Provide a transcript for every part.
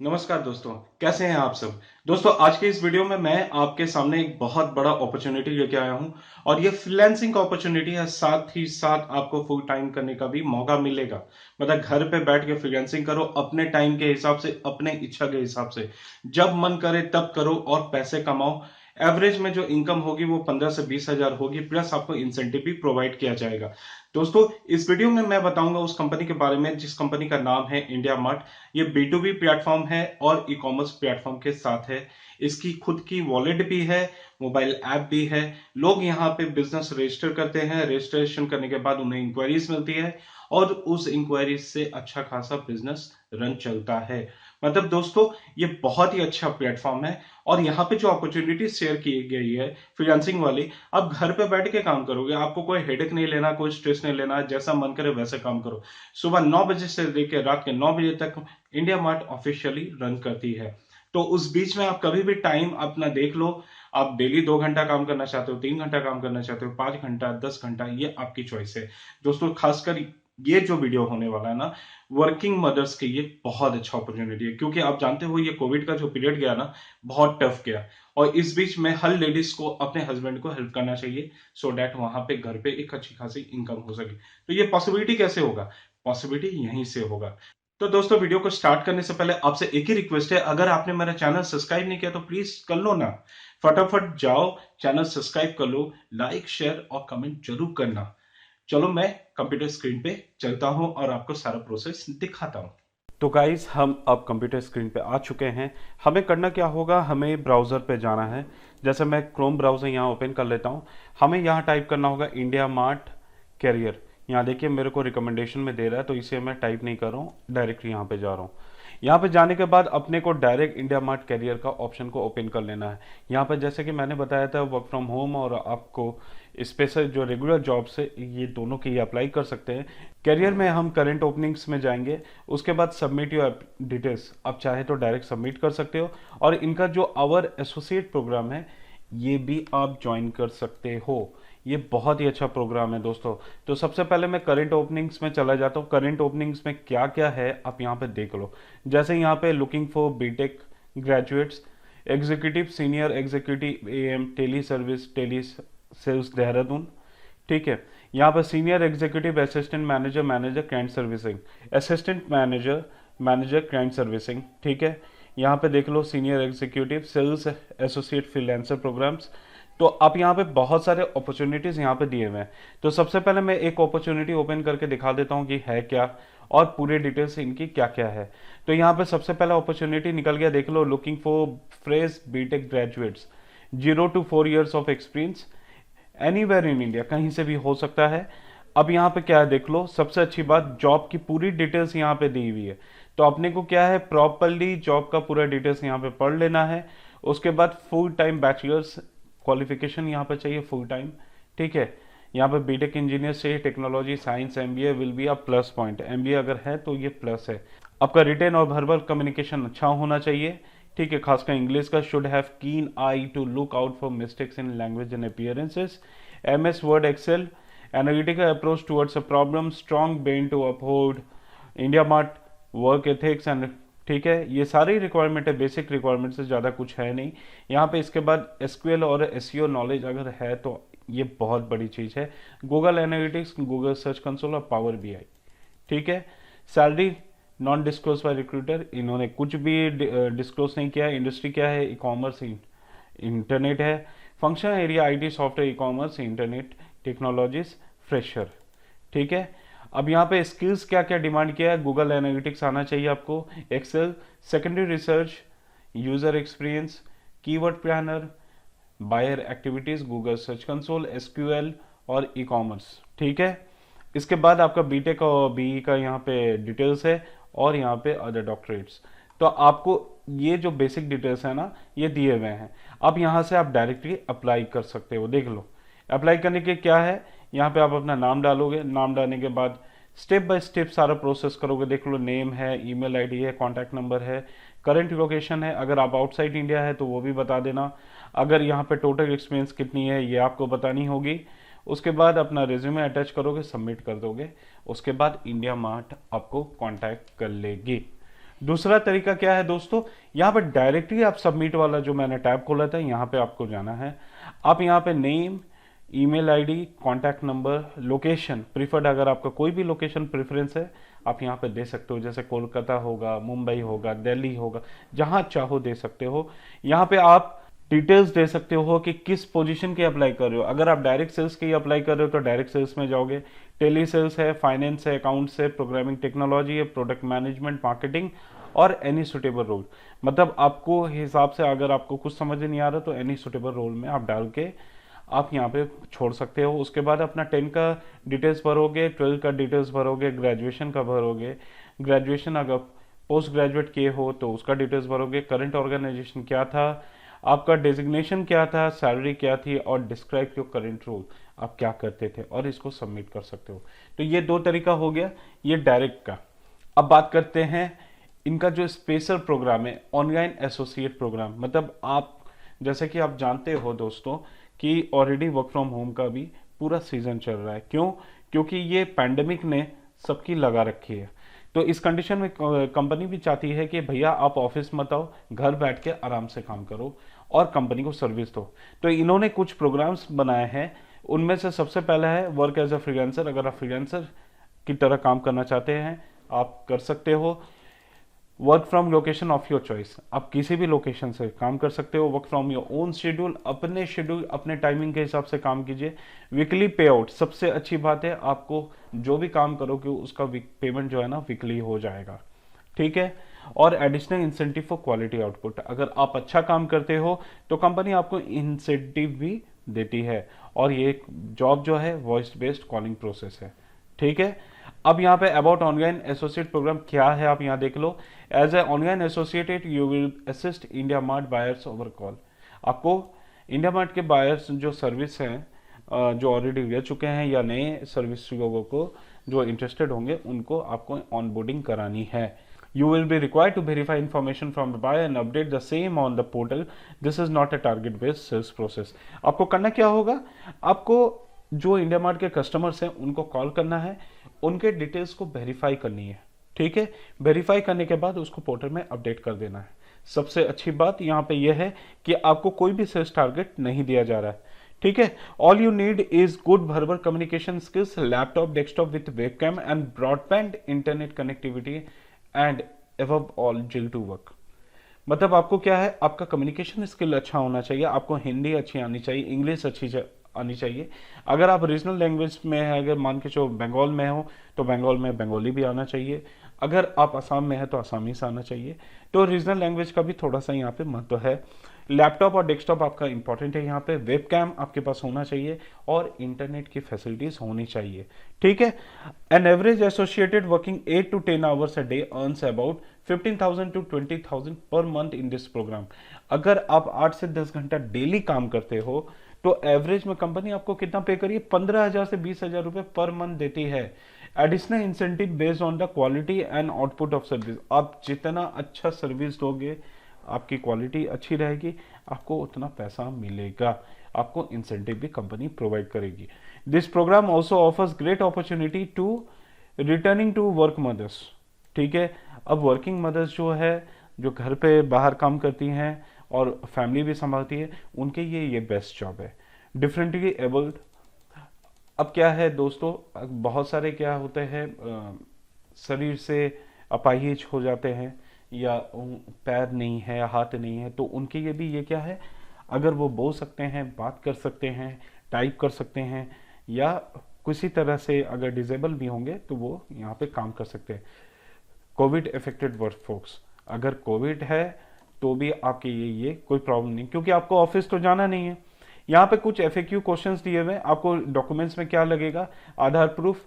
नमस्कार दोस्तों, कैसे हैं आप सब। दोस्तों, आज के इस वीडियो में मैं आपके सामने एक बहुत बड़ा अपॉर्चुनिटी लेके आया हूं और ये फ्रीलांसिंग का अपॉर्चुनिटी है। साथ ही साथ आपको फुल टाइम करने का भी मौका मिलेगा। मतलब घर पे बैठ के फ्रीलांसिंग करो, अपने टाइम के हिसाब से, अपने इच्छा के हिसाब से, जब मन करे तब करो और पैसे कमाओ। एवरेज में जो इनकम होगी वो 15 से 20 हजार होगी, प्लस आपको इंसेंटिव भी प्रोवाइड किया जाएगा। दोस्तों, इस वीडियो में मैं बताऊंगा उस कंपनी के बारे में जिस कंपनी का नाम है इंडिया मार्ट। ये B2B प्लेटफॉर्म है और ई कॉमर्स प्लेटफॉर्म के साथ है। इसकी खुद की वॉलेट भी है, मोबाइल ऐप भी है। लोग यहाँ पे बिजनेस रजिस्टर करते हैं, रजिस्ट्रेशन करने के बाद उन्हें इंक्वायरीज मिलती है और उस इंक्वायरीज से अच्छा खासा बिजनेस रन चलता है। मतलब दोस्तों, ये बहुत ही अच्छा प्लेटफॉर्म है और यहाँ पे जो अपॉर्चुनिटी शेयर की गई है फ्रीलांसिंग वाली, आप घर पे बैठ के काम करोगे, आपको कोई हेडेक नहीं लेना, कोई स्ट्रेस नहीं लेना, जैसा मन करे वैसे काम करो। सुबह 9 बजे से लेकर रात के 9 बजे तक इंडिया मार्ट ऑफिशियली रन करती है। तो उस बीच में आप कभी भी टाइम अपना देख लो। आप डेली 2 घंटा काम करना चाहते हो, 3 घंटा काम करना चाहते हो, 5 घंटा, 10 घंटा, ये आपकी चॉइस है। दोस्तों, खासकर ये जो वीडियो होने वाला है ना, वर्किंग मदर्स के लिए बहुत अच्छा अपॉर्चुनिटी है, क्योंकि आप जानते हो ये कोविड का जो पीरियड गया ना, बहुत टफ गया। और इस बीच में हर लेडीज को अपने हस्बैंड को हेल्प करना चाहिए, सो डैट वहां पे घर पे एक अच्छी खासी इनकम हो सके। तो ये पॉसिबिलिटी कैसे होगा? पॉसिबिलिटी यहीं से होगा। तो दोस्तों, वीडियो को स्टार्ट करने से पहले आपसे एक ही रिक्वेस्ट है, अगर आपने मेरा चैनल सब्सक्राइब नहीं किया तो प्लीज कर लो ना। फटाफट जाओ, चैनल सब्सक्राइब कर लो, लाइक शेयर और कमेंट जरूर करना। चलो मैं कंप्यूटर स्क्रीन पे चलता हूं और आपको सारा प्रोसेस दिखाता हूं। तो गाइस, हम अब कंप्यूटर स्क्रीन पे आ चुके हैं। हमें करना क्या होगा, हमें ब्राउज़र पे जाना है। जैसे मैं क्रोम ब्राउज़र यहाँ ओपन कर लेता हूँ। हमें यहाँ टाइप करना होगा इंडिया मार्ट कैरियर। यहाँ देखिए मेरे को रिकमेंडेशन में दे रहा है, तो इसे मैं टाइप नहीं कर रहा हूँ, डायरेक्ट यहाँ पे जा रहा हूँ। यहाँ पे जाने के बाद अपने को डायरेक्ट इंडिया मार्ट कैरियर का ऑप्शन को ओपन कर लेना है। यहाँ पर जैसे कि मैंने बताया था, वर्क फ्रॉम होम और आपको स्पेशल जो रेगुलर जॉब्स है, ये दोनों के लिए अप्लाई कर सकते हैं। कैरियर में हम करंट ओपनिंग्स में जाएंगे, उसके बाद सबमिट योर डिटेल्स, आप चाहे तो डायरेक्ट सबमिट कर सकते हो। और इनका जो आवर एसोसिएट प्रोग्राम है, ये भी आप ज्वाइन कर सकते हो। ये बहुत ही अच्छा प्रोग्राम है दोस्तों। तो सबसे पहले मैं करंट ओपनिंग्स में चला जाता हूँ। करंट ओपनिंग्स में क्या क्या है आप यहाँ पे देख लो। जैसे यहाँ पे looking for BTech graduates, executive, senior executive AM tele service, tele sales Dehradun. ठीक है। यहाँ पर senior executive assistant manager, manager client servicing, assistant manager, manager client servicing. ठीक है। यहाँ पे देख लो senior executive sales associate freelancer programs. तो आप यहाँ पे बहुत सारे अपॉर्चुनिटीज यहाँ पे दिए हुए हैं। तो सबसे पहले मैं एक अपॉर्चुनिटी ओपन करके दिखा देता हूँ कि है क्या और पूरे डिटेल्स इनकी क्या क्या है। तो यहाँ पे सबसे पहला अपॉर्चुनिटी निकल गया, देख लो, looking for fresh BTech graduates, 0 to 4 years of experience, anywhere in India, कहीं से भी हो सकता है। अब यहाँ पे क्या है देख लो, सबसे अच्छी बात, जॉब की पूरी डिटेल्स यहाँ पे दी हुई है। तो अपने को क्या है, प्रॉपरली जॉब का पूरा डिटेल्स यहाँ पे पढ़ लेना है। उसके बाद फुल टाइम बैचलर्स क्वालिफिकेशन यहाँ पे चाहिए, फुल टाइम। ठीक है। यहाँ पे बीटेक इंजीनियर चाहिए, technology science MBA will be a plus point, MBA अगर है तो ये प्लस है। आपका रिटेन और वर्बल कम्युनिकेशन अच्छा होना चाहिए। ठीक है। खासकर इंग्लिश का, should have keen eye to look out for mistakes in language and appearances, MS Word Excel, analytical approach towards a problem, strong brain to uphold IndiaMART work ethics and. ठीक है। ये सारी रिक्वायरमेंट है, basic requirement से ज़्यादा कुछ है नहीं यहाँ पे। इसके बाद SQL और SEO नॉलेज अगर है तो ये बहुत बड़ी चीज़ है। Google analytics, Google search console और पावर BI। ठीक है। Salary non disclose bye recruiter, इन्होंने कुछ भी डिस्क्लोज नहीं किया है। इंडस्ट्री क्या है, ई कॉमर्स, इंटरनेट है। Function area IT software, e commerce, internet technologies, fresher. ठीक है। अब यहाँ पे स्किल्स क्या क्या डिमांड किया है, गूगल एनालिटिक्स आना चाहिए आपको, excel, secondary research, user experience, keyword planner, buyer activities, Google search console, SQL और ई कॉमर्स। ठीक है। इसके बाद आपका बीटेक और BE का यहाँ पे डिटेल्स है और यहाँ पे अदर डॉक्टरेट्स। तो आपको ये जो बेसिक डिटेल्स है ना, ये दिए हुए हैं। अब यहाँ से आप डायरेक्टली अप्लाई कर सकते हो, देख लो। अप्लाई करने के क्या है, यहाँ पे आप अपना नाम डालोगे, नाम डालने के बाद स्टेप बाय स्टेप सारा प्रोसेस करोगे। देख लो, नेम है, ईमेल आईडी है, कॉन्टैक्ट नंबर है, करंट लोकेशन है, अगर आप आउटसाइड इंडिया है तो वो भी बता देना। अगर यहाँ पे टोटल एक्सपीरियंस कितनी है ये आपको बतानी होगी। उसके बाद अपना रिज्यूमे अटैच करोगे, सबमिट कर दोगे। उसके बाद इंडिया मार्ट आपको कांटेक्ट कर लेगी। दूसरा तरीका क्या है दोस्तों, यहाँ पर डायरेक्टली आप सबमिट वाला जो मैंने टैब खोला था, यहाँ पे आपको जाना है। आप यहाँ पे name, email ID, contact number, location preferred, अगर आपका कोई भी लोकेशन प्रेफरेंस है आप यहाँ पे दे सकते हो, जैसे कोलकाता होगा, मुंबई होगा, दिल्ली होगा, जहाँ चाहो दे सकते हो। यहाँ पे आप डिटेल्स दे सकते हो कि किस पोजीशन के अप्लाई कर रहे हो। अगर आप डायरेक्ट सेल्स के अप्लाई कर रहे हो तो डायरेक्ट सेल्स में जाओगे, टेली सेल्स है, फाइनेंस है, अकाउंट्स है, प्रोग्रामिंग टेक्नोलॉजी है, प्रोडक्ट मैनेजमेंट, मार्केटिंग और एनी सुटेबल रोल। मतलब आपको हिसाब से अगर आपको कुछ समझ नहीं आ रहा तो एनी सुटेबल रोल में आप डाल के आप यहाँ पे छोड़ सकते हो। उसके बाद अपना 10 का डिटेल्स भरोगे, 12 का डिटेल्स भरोगे, ग्रेजुएशन का भरोगे, ग्रेजुएशन अगर पोस्ट ग्रेजुएट किए हो तो उसका डिटेल्स भरोगे, करंट ऑर्गेनाइजेशन क्या था, आपका डेजिग्नेशन क्या था, सैलरी क्या थी और डिस्क्राइब योर करंट रोल, आप क्या करते थे, और इसको सबमिट कर सकते हो। तो ये दो तरीका हो गया ये डायरेक्ट का। अब बात करते हैं इनका जो स्पेशल प्रोग्राम है, ऑनलाइन एसोसिएट प्रोग्राम। मतलब आप जैसे कि आप जानते हो दोस्तों कि ऑलरेडी वर्क फ्रॉम होम का भी पूरा सीजन चल रहा है। क्यों? क्योंकि ये पैंडेमिक ने सबकी लगा रखी है। तो इस कंडीशन में कंपनी भी चाहती है कि भैया आप ऑफिस मत आओ, घर बैठ के आराम से काम करो और कंपनी को सर्विस दो। तो इन्होंने कुछ प्रोग्राम्स बनाए हैं, उनमें से सबसे पहला है वर्क एज अ फ्रीलांसर। अगर आप फ्रीलांसर की तरह काम करना चाहते हैं आप कर सकते हो। Work from location of your choice, आप किसी भी लोकेशन से काम कर सकते हो। Work from your own schedule, अपने शेड्यूल अपने टाइमिंग के हिसाब से काम कीजिए। वीकली पे आउट, सबसे अच्छी बात है, आपको जो भी काम करोगे उसका पेमेंट जो है ना वीकली हो जाएगा, ठीक है। और additional incentive for quality output, अगर आप अच्छा काम करते हो तो कंपनी आपको इंसेंटिव भी देती है। और ये जॉब जो है वॉइस बेस्ड कॉलिंग प्रोसेस है, ठीक है। अब यहाँ पे अबाउट ऑनलाइन एसोसिएट प्रोग्राम क्या है आप यहाँ देख लो। As a online associated you will assist IndiaMART buyers over call. आपको इंडिया मार्ट के बायर्स जो सर्विस हैं जो ऑलरेडी ले चुके हैं या नए सर्विस लोगों को जो इंटरेस्टेड होंगे उनको आपको ऑनबोर्डिंग करानी है। You will be required to verify information from the buyer and update the same on the portal. This is not a target based sales process. आपको करना क्या होगा, आपको जो इंडिया मार्ट के कस्टमर्स हैं उनको कॉल करना है, उनके डिटेल्स को वेरीफाई करनी है, ठीक है। वेरीफाई करने के बाद उसको पोर्टल में अपडेट कर देना है। सबसे अच्छी बात यहाँ पे यह है कि आपको कोई भी सेल्स टारगेट नहीं दिया जा रहा है, ठीक है। All you need is good verbal communication skills, laptop desktop with webcam and broadband internet connectivity and above all जिल टू वर्क। मतलब आपको क्या है, आपका कम्युनिकेशन स्किल अच्छा होना चाहिए, आपको हिंदी अच्छी आनी चाहिए, इंग्लिश अच्छी आनी चाहिए। अगर आप रीजनल लैंग्वेज में है, अगर मान के चलो बंगाल में हो तो बंगाल में बंगाली भी आना चाहिए। अगर आप असम में है तो असमी से आना चाहिए। तो रीजनल लैंग्वेज का भी थोड़ा सा यहाँ पे महत्व है। लैपटॉप और डेस्कटॉप आपका इंपॉर्टेंट है, यहाँ पे वेबकैम आपके पास होना चाहिए और इंटरनेट की फैसिलिटीज होनी चाहिए, ठीक है। An average associated working 8 to 10 hours a day earns about 15,000 to 20,000 per month in this programme. अगर आप 8 से 10 घंटा डेली काम करते हो तो एवरेज में कंपनी आपको कितना पे करिए, 15,000 से 20,000 रुपए पर मंथ देती है। Additional incentive based on the quality and output of service. आप जितना अच्छा सर्विस दोगे, आपकी क्वालिटी अच्छी रहेगी, आपको उतना पैसा मिलेगा, आपको इंसेंटिव भी कंपनी प्रोवाइड करेगी। This programme also offers great opportunity to returning to work mothers, ठीक है। अब वर्किंग मदर्स जो है, जो घर पे बाहर काम करती हैं और फैमिली भी संभालती है, उनके ये बेस्ट जॉब है। डिफरेंटली एबल्ड, अब क्या है दोस्तों, बहुत सारे क्या होते हैं शरीर से अपाहिज हो जाते हैं या पैर नहीं है, हाथ नहीं है, तो उनके लिए भी ये क्या है, अगर वो बोल सकते हैं, बात कर सकते हैं, टाइप कर सकते हैं या किसी तरह से अगर डिजेबल भी होंगे तो वो यहाँ पे काम कर सकते हैं। कोविड इफेक्टेड वर्कफोर्स, अगर कोविड है तो भी आपके ये कोई प्रॉब्लम नहीं, क्योंकि आपको ऑफिस तो जाना नहीं है। यहाँ पे कुछ एफएक्यू क्वेश्चंस दिए हुए हैं, आपको डॉक्यूमेंट्स में क्या लगेगा, आधार प्रूफ,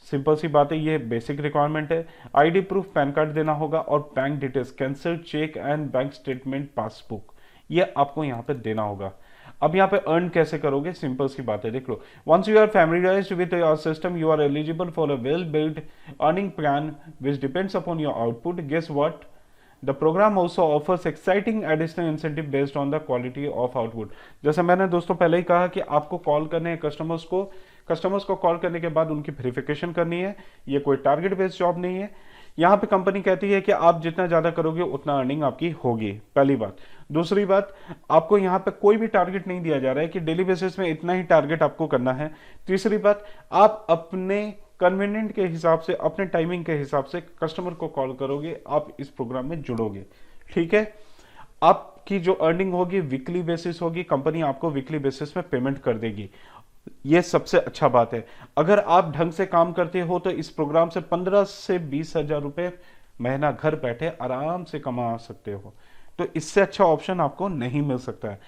सिंपल सी बात है, ये बेसिक रिक्वायरमेंट है। आईडी प्रूफ, पैन कार्ड देना होगा और bank details, cancel cheque and bank statement, passbook, ये आपको यहाँ पे देना होगा। अब यहाँ पे अर्न कैसे करोगे, सिंपल सी बात है, देख लो। Once you are familiarized with your system you are eligible for a well build earning plan which depends upon your output. Guess what, the program also offers exciting additional incentive based on the quality of output. जैसे मैंने दोस्तों पहले ही कहा कि आपको call करने हैं customers को कॉल करने के बाद उनकी वेरिफिकेशन करनी है। ये कोई टारगेट बेस्ड जॉब नहीं है, यहाँ पे कंपनी कहती है कि आप जितना ज्यादा करोगे उतना अर्निंग आपकी होगी, पहली बात। दूसरी बात, आपको यहाँ पे कोई भी टारगेट नहीं दिया जा रहा है कि डेली बेसिस में इतना ही टारगेट आपको करना है। तीसरी बात, आप अपने कन्वीनियंट के हिसाब से, अपने टाइमिंग के हिसाब से कस्टमर को कॉल करोगे, आप इस प्रोग्राम में जुड़ोगे, ठीक है। आपकी जो अर्निंग होगी वीकली बेसिस होगी, कंपनी आपको वीकली बेसिस में पेमेंट कर देगी। ये सबसे अच्छा बात है। अगर आप ढंग से काम करते हो तो इस प्रोग्राम से 15 से 20 हजार रुपए महीना घर बैठे आराम से कमा सकते हो। तो इससे अच्छा ऑप्शन आपको नहीं मिल सकता है।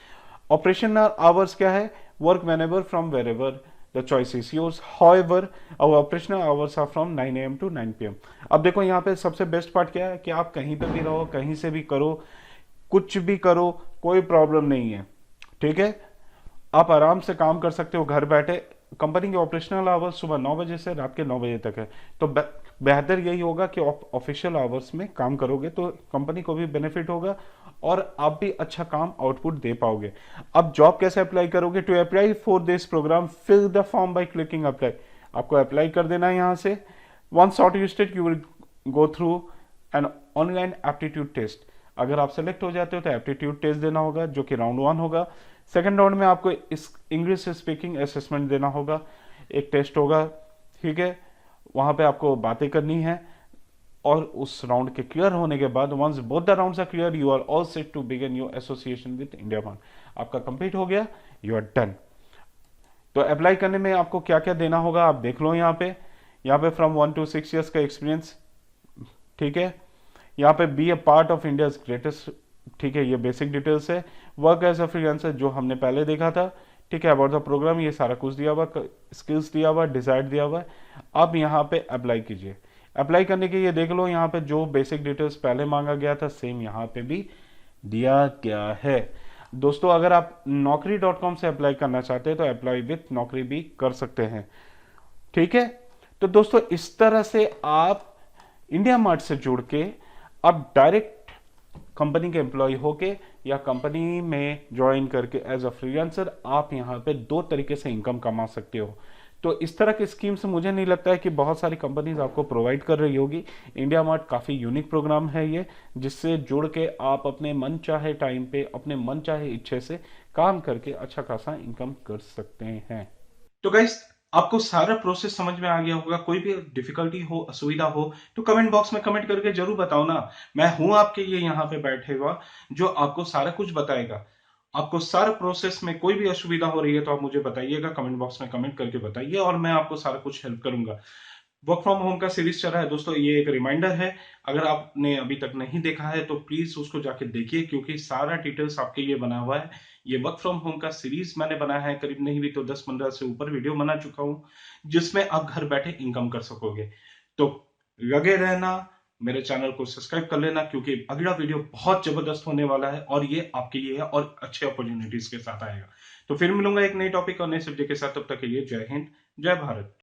ऑपरेशनल आवर्स क्या है? Work whenever from wherever, the choice is yours. However, our operational hours are from 9 AM to 9 PM. अब देखो यहाँ पे सबसे बेस्ट पार्ट क्या है कि आप कहीं पे भी रहो, कहीं से भी करो, कुछ भी करो, कोई प्रॉब्लम नहीं है, ठीक है। आप आराम से काम कर सकते हो घर बैठे। कंपनी के ऑपरेशनल आवर्स सुबह 9 बजे से रात के 9 बजे तक है। तो बेहतर यही होगा कि ऑफिशियल आवर्स में काम करोगे तो कंपनी को भी बेनिफिट होगा और आप भी अच्छा काम आउटपुट दे पाओगे। अब जॉब कैसे अप्लाई करोगे? To apply for this programme fill the form by clicking apply. आपको अप्लाई कर देना है यहाँ से। Once shortlisted you will go through an online aptitude test. अगर आप सेलेक्ट हो जाते हो तो एप्टीट्यूड टेस्ट देना होगा जो कि राउंड 1 होगा। सेकंड राउंड में आपको इस इंग्लिश स्पीकिंग असेसमेंट देना होगा, एक टेस्ट होगा, ठीक है। वहां पे आपको बातें करनी है और उस राउंड के क्लियर होने के बाद once both the rounds are clear you are all set to begin your association with IndiaMART. आपका कंप्लीट हो गया, यू आर डन। तो अप्लाई करने में आपको क्या क्या देना होगा आप देख लो। यहाँ पे फ्रॉम 1 to 6 ईयर्स का एक्सपीरियंस, ठीक है। यहाँ पे be a part of India greatest, ठीक है, ये बेसिक डिटेल्स है। वर्क एज अ फ्रीलांसर जो हमने पहले देखा था, ठीक है। अबाउट द प्रोग्राम ये सारा कुछ दिया हुआ, स्किल्स दिया हुआ, डिसाइड दिया हुआ है। अब यहाँ पे अप्लाई कीजिए। अप्लाई करने के ये देख लो, यहाँ पे जो बेसिक डिटेल्स पहले मांगा गया था सेम यहाँ पे भी दिया गया है। दोस्तों अगर आप naukri.com से अप्लाई करना चाहते हैं तो अप्लाई विथ नौकरी भी कर सकते हैं, ठीक है। तो दोस्तों इस तरह से आप इंडिया मार्ट से जुड़ के आप डायरेक्ट कंपनी के एम्प्लॉय होके या कंपनी में ज्वाइन करके एज अ फ्रीलांसर आप यहाँ पे 2 तरीके से इनकम कमा सकते हो। तो इस तरह की स्कीम से मुझे नहीं लगता है कि बहुत सारी कंपनीज आपको प्रोवाइड कर रही होगी। इंडिया मार्ट काफ़ी यूनिक प्रोग्राम है ये, जिससे जुड़ के आप अपने मन चाहे टाइम पे अपने मन चाहे इच्छे से काम करके अच्छा खासा इनकम कर सकते हैं। तो गाइस आपको सारा प्रोसेस समझ में आ गया होगा। कोई भी डिफिकल्टी हो, असुविधा हो तो कमेंट बॉक्स में कमेंट करके जरूर बताओ ना। मैं हूं आपके लिए यहाँ पे बैठे हुआ जो आपको सारा कुछ बताएगा। आपको सारा प्रोसेस में कोई भी असुविधा हो रही है तो आप मुझे बताइएगा, कमेंट बॉक्स में कमेंट करके बताइए और मैं आपको सारा कुछ हेल्प करूंगा। वर्क फ्रॉम होम का सीरीज चल रहा है दोस्तों, ये एक रिमाइंडर है। अगर आपने अभी तक नहीं देखा है तो प्लीज उसको जाके देखिए क्योंकि सारा डिटेल्स आपके लिए बना हुआ है। ये वर्क फ्रॉम होम का सीरीज मैंने बनाया है, करीब नहीं भी तो 10-15 से ऊपर वीडियो बना चुका हूं जिसमें आप घर बैठे इनकम कर सकोगे। तो लगे रहना, मेरे चैनल को सब्सक्राइब कर लेना क्योंकि अगला वीडियो बहुत जबरदस्त होने वाला है और ये आपके लिए है और अच्छे अपॉर्चुनिटीज के साथ आएगा। तो फिर मिलूंगा एक नई टॉपिक और नए सब्जेक्ट के साथ, तब तक के लिए जय हिंद, जय भारत।